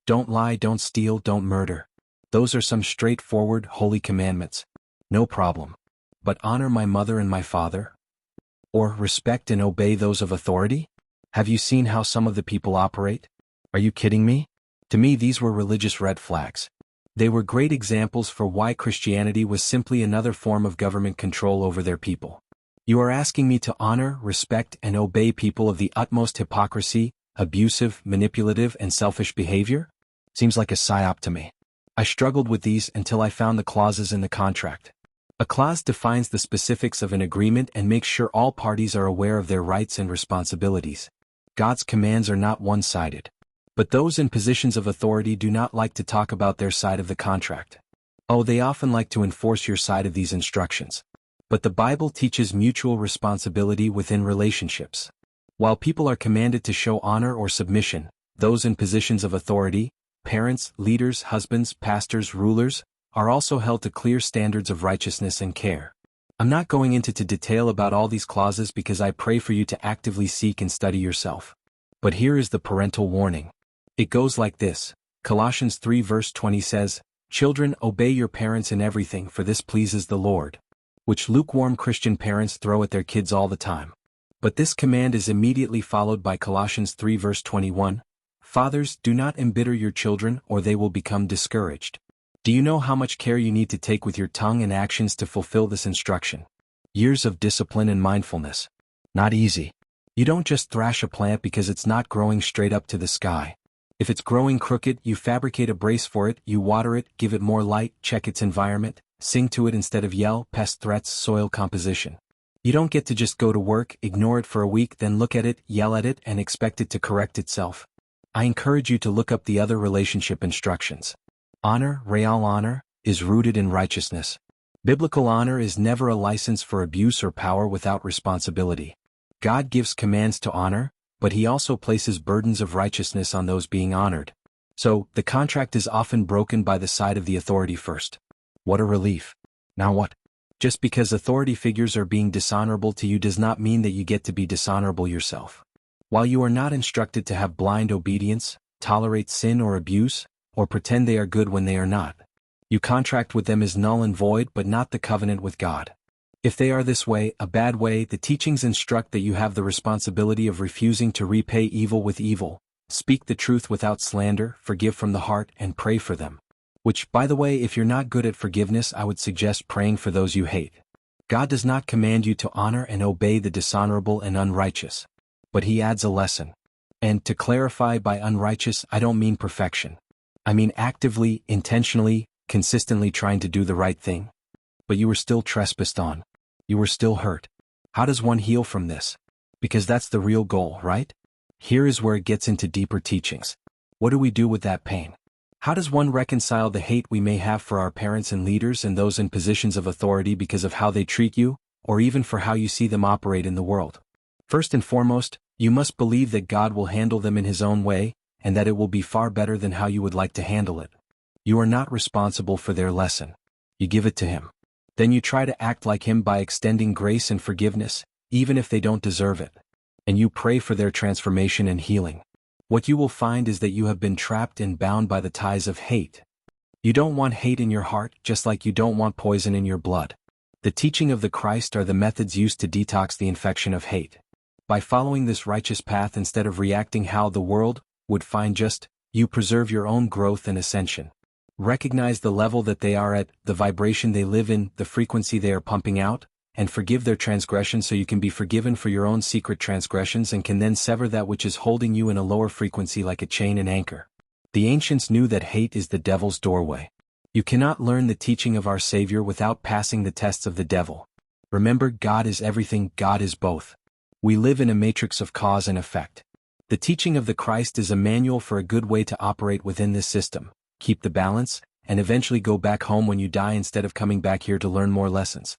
Don't lie, don't steal, don't murder. Those are some straightforward, holy commandments. No problem. But honor my mother and my father? Or respect and obey those of authority? Have you seen how some of the people operate? Are you kidding me? To me, these were religious red flags. They were great examples for why Christianity was simply another form of government control over their people. You are asking me to honor, respect, and obey people of the utmost hypocrisy, abusive, manipulative, and selfish behavior? Seems like a psyop to me. I struggled with these until I found the clauses in the contract. A clause defines the specifics of an agreement and makes sure all parties are aware of their rights and responsibilities. God's commands are not one-sided. But those in positions of authority do not like to talk about their side of the contract. Oh, they often like to enforce your side of these instructions. But the Bible teaches mutual responsibility within relationships. While people are commanded to show honor or submission, those in positions of authority, parents, leaders, husbands, pastors, rulers, are also held to clear standards of righteousness and care. I'm not going into detail about all these clauses because I pray for you to actively seek and study yourself. But here is the parental warning. It goes like this. Colossians 3 verse 20 says, "Children, obey your parents in everything, for this pleases the Lord," which lukewarm Christian parents throw at their kids all the time. But this command is immediately followed by Colossians 3 verse 21, "Fathers, do not embitter your children or they will become discouraged." Do you know how much care you need to take with your tongue and actions to fulfill this instruction? Years of discipline and mindfulness. Not easy. You don't just thrash a plant because it's not growing straight up to the sky. If it's growing crooked, you fabricate a brace for it, you water it, give it more light, check its environment, sing to it instead of yell, pest threats, soil composition. You don't get to just go to work, ignore it for a week, then look at it, yell at it, and expect it to correct itself. I encourage you to look up the other relationship instructions. Honor, real honor, is rooted in righteousness. Biblical honor is never a license for abuse or power without responsibility. God gives commands to honor, but he also places burdens of righteousness on those being honored. So, the contract is often broken by the side of the authority first. What a relief. Now what? Just because authority figures are being dishonorable to you does not mean that you get to be dishonorable yourself. While you are not instructed to have blind obedience, tolerate sin or abuse, or pretend they are good when they are not, you contract with them is null and void but not the covenant with God. If they are this way, a bad way, the teachings instruct that you have the responsibility of refusing to repay evil with evil, speak the truth without slander, forgive from the heart, and pray for them. Which, by the way, if you're not good at forgiveness, I would suggest praying for those you hate. God does not command you to honor and obey the dishonorable and unrighteous. But he adds a lesson. And to clarify, by unrighteous, I don't mean perfection. I mean actively, intentionally, consistently trying to do the right thing. But you were still trespassed on. You were still hurt. How does one heal from this? Because that's the real goal, right? Here is where it gets into deeper teachings. What do we do with that pain? How does one reconcile the hate we may have for our parents and leaders and those in positions of authority because of how they treat you, or even for how you see them operate in the world? First and foremost, you must believe that God will handle them in his own way, and that it will be far better than how you would like to handle it. You are not responsible for their lesson. You give it to him. Then you try to act like him by extending grace and forgiveness, even if they don't deserve it. And you pray for their transformation and healing. What you will find is that you have been trapped and bound by the ties of hate. You don't want hate in your heart, just like you don't want poison in your blood. The teaching of the Christ are the methods used to detox the infection of hate. By following this righteous path instead of reacting how the world would find just, you preserve your own growth and ascension. Recognize the level that they are at, the vibration they live in, the frequency they are pumping out, and forgive their transgressions so you can be forgiven for your own secret transgressions and can then sever that which is holding you in a lower frequency like a chain and anchor. The ancients knew that hate is the devil's doorway. You cannot learn the teaching of our Savior without passing the tests of the devil. Remember, God is everything, God is both. We live in a matrix of cause and effect. The teaching of the Christ is a manual for a good way to operate within this system, keep the balance, and eventually go back home when you die instead of coming back here to learn more lessons.